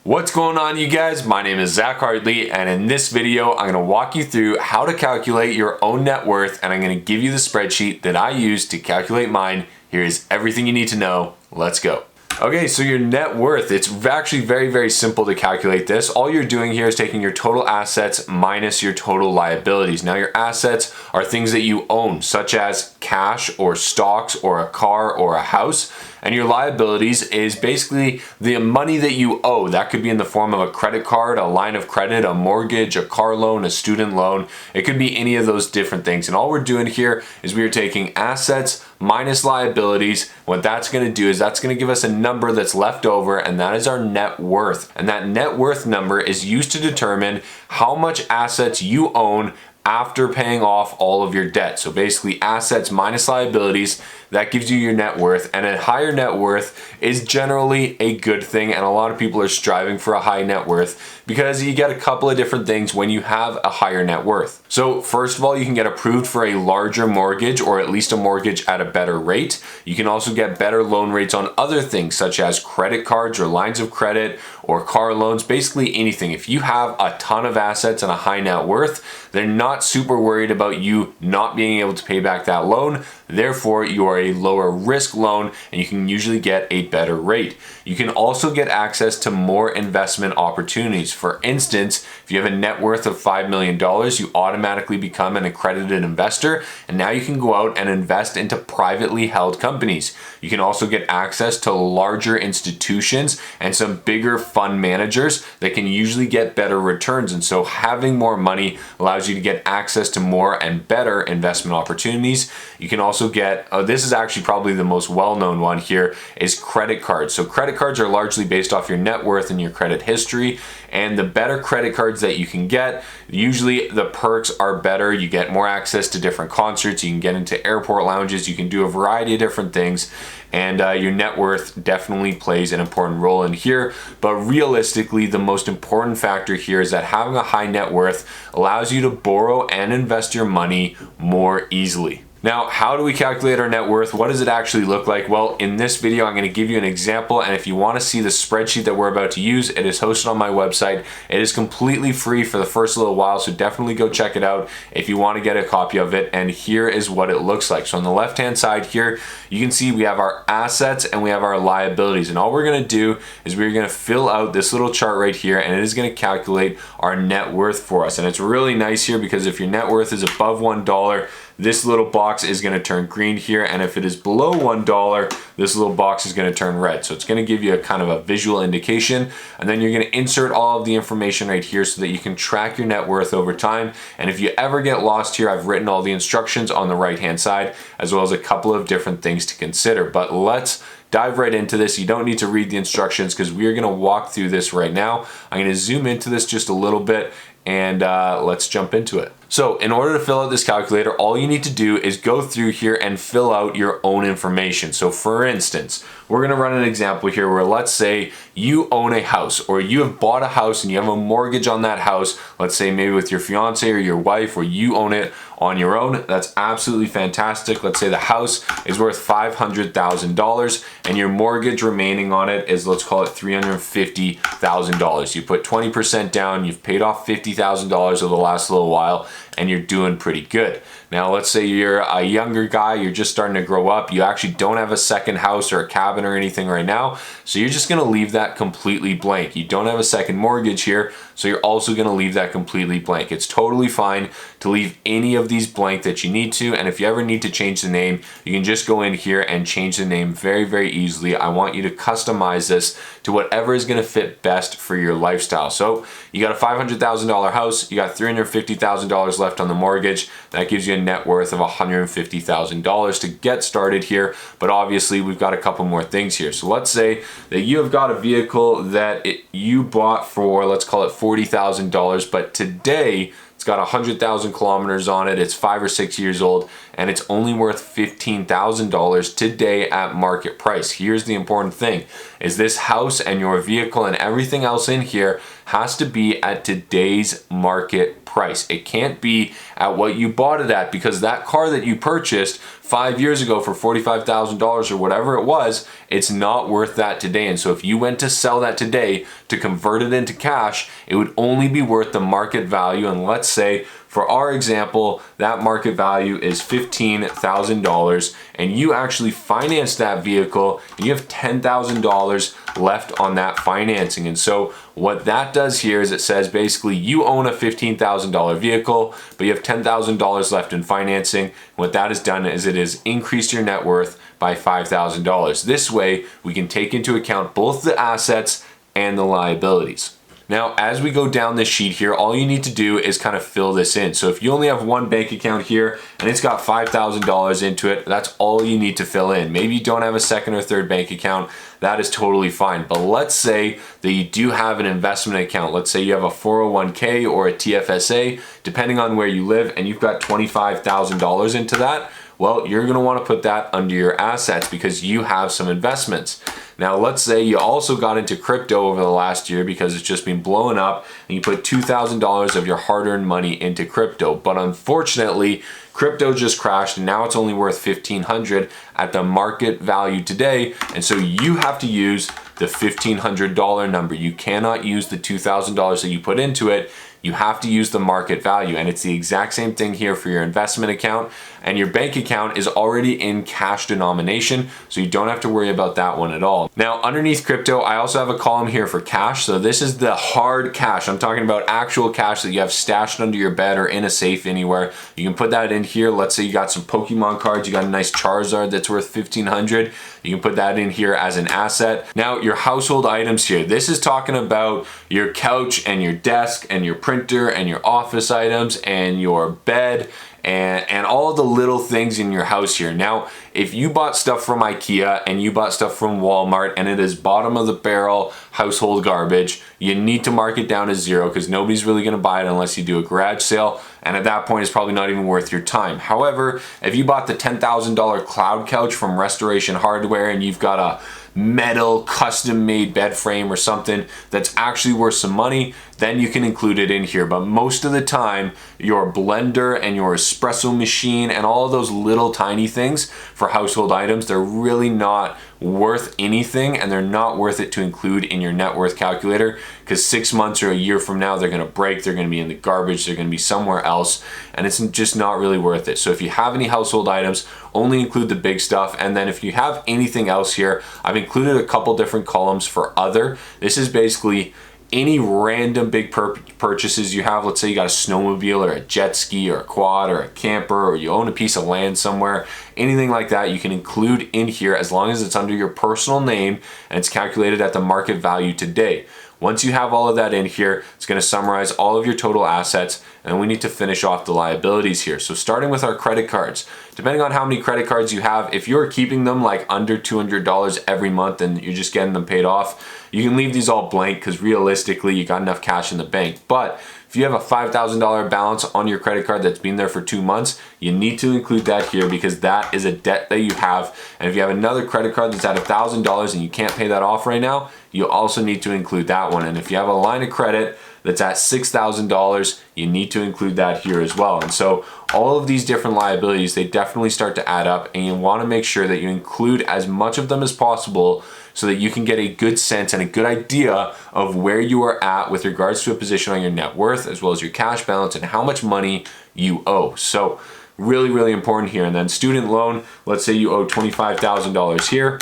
What's going on, you guys? My name is Zach Hardley, and in this video I'm going to walk you through how to calculate your own net worth, and I'm going to give you the spreadsheet that I use to calculate mine. Here's everything you need to know. Let's go. Okay, so your net worth, it's actually very simple to calculate this. All you're doing here is taking your total assets minus your total liabilities. Now your assets are things that you own, such as cash or stocks or a car or a house. And your liabilities is basically the money that you owe. That could be in the form of a credit card, a line of credit, a mortgage, a car loan, a student loan. It could be any of those different things. And all we're doing here is we are taking assets minus liabilities. What that's going to do is that's going to give us a number that's left over, and that is our net worth. And that net worth number is used to determine how much assets you own after paying off all of your debt. So basically assets minus liabilities, that gives you your net worth. And a higher net worth is generally a good thing, and a lot of people are striving for a high net worth because you get a couple of different things when you have a higher net worth. So first of all, you can get approved for a larger mortgage, or at least a mortgage at a better rate. You can also get better loan rates on other things such as credit cards or lines of credit or car loans, basically anything. If you have a ton of assets and a high net worth, they're not super worried about you not being able to pay back that loan. Therefore, you are a lower risk loan and you can usually get a better rate. You can also get access to more investment opportunities. For instance, if you have a net worth of $5 million, you automatically become an accredited investor, and now you can go out and invest into privately held companies. You can also get access to larger institutions and some bigger fund managers that can usually get better returns. And so having more money allows you to get access to more and better investment opportunities. You can also get, this is actually probably the most well-known one here, is credit cards. So credit cards are largely based off your net worth and your credit history. And the better credit cards that you can get, usually the perks are better. You get more access to different concerts, you can get into airport lounges, you can do a variety of different things. And your net worth definitely plays an important role in here. But realistically, the most important factor here is that having a high net worth allows you to borrow and invest your money more easily. Now, how do we calculate our net worth? What does it actually look like? Well, in this video, I'm going to give you an example, and if you want to see the spreadsheet that we're about to use, it is hosted on my website. It is completely free for the first little while, so definitely go check it out if you want to get a copy of it. And here is what it looks like. So on the left-hand side here, you can see we have our assets and we have our liabilities. And all we're going to do is we're going to fill out this little chart right here, and it is going to calculate our net worth for us. And it's really nice here because if your net worth is above $1, this little box is going to turn green here, and if it is below $1, this little box is going to turn red. So it's going to give you a kind of a visual indication, and then you're going to insert all of the information right here so that you can track your net worth over time. And if you ever get lost here, I've written all the instructions on the right hand side, as well as a couple of different things to consider. But let's dive right into this. You don't need to read the instructions because we are going to walk through this right now. I'm going to zoom into this just a little bit, and let's jump into it. So in order to fill out this calculator, all you need to do is go through here and fill out your own information. So for instance, we're going to run an example here where let's say you own a house, or you have bought a house and you have a mortgage on that house. Let's say maybe with your fiance or your wife, or you own it on your own. That's absolutely fantastic. Let's say the house is worth $500,000 and your mortgage remaining on it is, let's call it $350,000. You put 20% down, you've paid off $50,000 over the last little while, and you're doing pretty good. Now let's say you're a younger guy, you're just starting to grow up, you actually don't have a second house or a cabin or anything right now, so you're just going to leave that completely blank. You don't have a second mortgage here, so you're also going to leave that completely blank. It's totally fine to leave any of these blank that you need to, and if you ever need to change the name, you can just go in here and change the name very easily. I want you to customize this to whatever is going to fit best for your lifestyle. So you got a $500,000 house, you got $350,000 left on the mortgage. That gives you a net worth of $150,000 to get started here. But obviously we've got a couple more things here. So let's say that you have got a vehicle that you bought for, let's call it $40,000, but today it's got 100,000 kilometers on it, it's 5 or 6 years old, and it's only worth $15,000 today at market price. Here's the important thing, is this house and your vehicle and everything else in here has to be at today's market price. It can't be at what you bought it at, because that car that you purchased 5 years ago for $45,000 or whatever it was, it's not worth that today. And so if you went to sell that today to convert it into cash, it would only be worth the market value. And let's say, for our example, that market value is $15,000, and you actually financed that vehicle and you have $10,000 left on that financing. And so what that does here is it says basically you own a $15,000 vehicle, but you have $10,000 left in financing. What that has done is it has increased your net worth by $5,000. This way we can take into account both the assets and the liabilities. Now, as we go down this sheet here, all you need to do is kind of fill this in. So if you only have one bank account here and it's got $5,000 into it, that's all you need to fill in. Maybe you don't have a second or third bank account, that is totally fine. But let's say that you do have an investment account. Let's say you have a 401k or a TFSA, depending on where you live, and you've got $25,000 into that. Well, you're gonna wanna put that under your assets because you have some investments. Now, let's say you also got into crypto over the last year because it's just been blowing up, and you put $2,000 of your hard-earned money into crypto. But unfortunately, crypto just crashed and now it's only worth $1,500 at the market value today. And so you have to use the $1,500 number. You cannot use the $2,000 that you put into it. You have to use the market value, and it's the exact same thing here for your investment account, and your bank account is already in cash denomination, so you don't have to worry about that one at all. Now, underneath crypto, I also have a column here for cash. So this is the hard cash. I'm talking about actual cash that you have stashed under your bed or in a safe anywhere. You can put that in here. Let's say you got some Pokemon cards, you got a nice Charizard that's worth $1,500. You can put that in here as an asset. Now, your household items here. This is talking about your couch and your desk and your printer and your office items and your bed and all the little things in your house here. Now, if you bought stuff from IKEA and you bought stuff from Walmart and it is bottom of the barrel household garbage, you need to mark it down to zero because nobody's really gonna buy it unless you do a garage sale. And at that point, it's probably not even worth your time. However, if you bought the $10,000 cloud couch from Restoration Hardware and you've got a metal custom made bed frame or something that's actually worth some money, then you can include it in here. But most of the time, your blender and your espresso machine and all of those little tiny things for household items, they're really not worth anything, and they're not worth it to include in your net worth calculator because 6 months or a year from now, they're gonna break, they're gonna be in the garbage, they're gonna be somewhere else, and it's just not really worth it. So if you have any household items, only include the big stuff. And then if you have anything else here, I've included a couple different columns for other. This is basically any random big purchases you have. Let's say you got a snowmobile or a jet ski or a quad or a camper, or you own a piece of land somewhere, anything like that you can include in here as long as it's under your personal name and it's calculated at the market value today. Once you have all of that in here, it's going to summarize all of your total assets, and we need to finish off the liabilities here. So starting with our credit cards, depending on how many credit cards you have, if you're keeping them like under $200 every month and you're just getting them paid off, you can leave these all blank because realistically you got enough cash in the bank. But if you have a $5,000 balance on your credit card that's been there for 2 months, you need to include that here because that is a debt that you have. And if you have another credit card that's at $1,000 and you can't pay that off right now, you also need to include that one. And if you have a line of credit that's at $6,000, you need to include that here as well. And so all of these different liabilities, they definitely start to add up, and you want to make sure that you include as much of them as possible so that you can get a good sense and a good idea of where you are at with regards to a position on your net worth, as well as your cash balance and how much money you owe. So really, really important here. And then student loan, let's say you owe $25,000 here.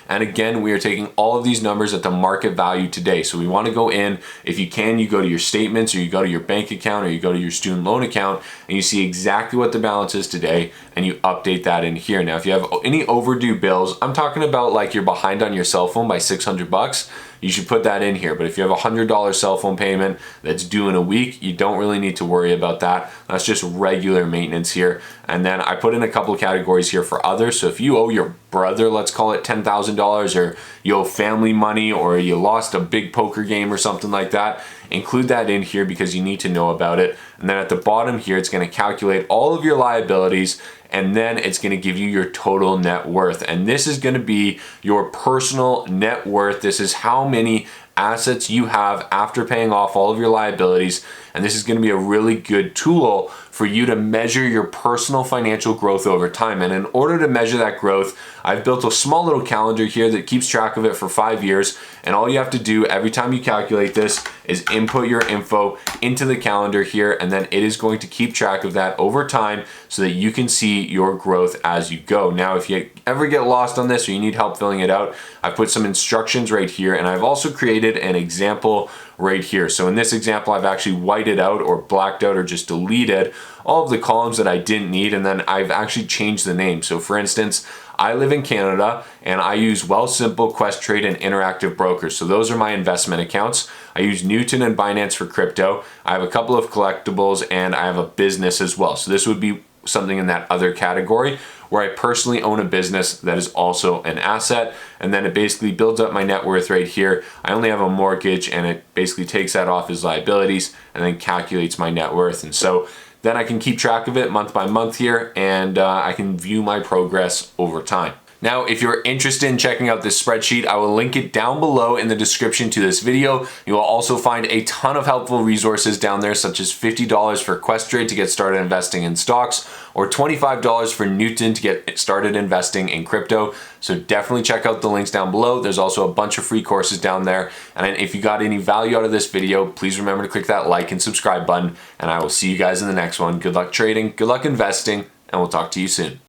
And again, we are taking all of these numbers at the market value today. So we want to go in, if you can, you go to your statements, or you go to your bank account, or you go to your student loan account, and you see exactly what the balance is today, and you update that in here. Now, if you have any overdue bills, I'm talking about like you're behind on your cell phone by $600, you should put that in here. But if you have a $100 cell phone payment that's due in a week, you don't really need to worry about that. That's just regular maintenance here. And then I put in a couple of categories here for others. So if you owe your brother, let's call it $10,000, or you owe family money, or you lost a big poker game or something like that, include that in here because you need to know about it. And then at the bottom here, it's going to calculate all of your liabilities, and then it's going to give you your total net worth. And this is going to be your personal net worth. This is how many assets you have after paying off all of your liabilities. And this is going to be a really good tool for you to measure your personal financial growth over time. And in order to measure that growth, I've built a small little calendar here that keeps track of it for 5 years. And all you have to do every time you calculate this is input your info into the calendar here, and then it is going to keep track of that over time so that you can see your growth as you go. Now, if you ever get lost on this or you need help filling it out, I've put some instructions right here, and I've also created an example right here. So in this example, I've actually whited out or blacked out or just deleted all of the columns that I didn't need, and then I've actually changed the name. So for instance, I live in Canada and I use Wealthsimple, Questrade, and Interactive Brokers. So those are my investment accounts. I use Newton and Binance for crypto. I have a couple of collectibles and I have a business as well. So this would be something in that other category where I personally own a business that is also an asset, and then it basically builds up my net worth right here. I only have a mortgage and it basically takes that off as liabilities and then calculates my net worth. And so then I can keep track of it month by month here, and I can view my progress over time. Now, if you're interested in checking out this spreadsheet, I will link it down below in the description to this video. You will also find a ton of helpful resources down there, such as $50 for Questrade to get started investing in stocks, or $25 for Newton to get started investing in crypto. So definitely check out the links down below. There's also a bunch of free courses down there. And if you got any value out of this video, please remember to click that like and subscribe button, and I will see you guys in the next one. Good luck trading, good luck investing, and we'll talk to you soon.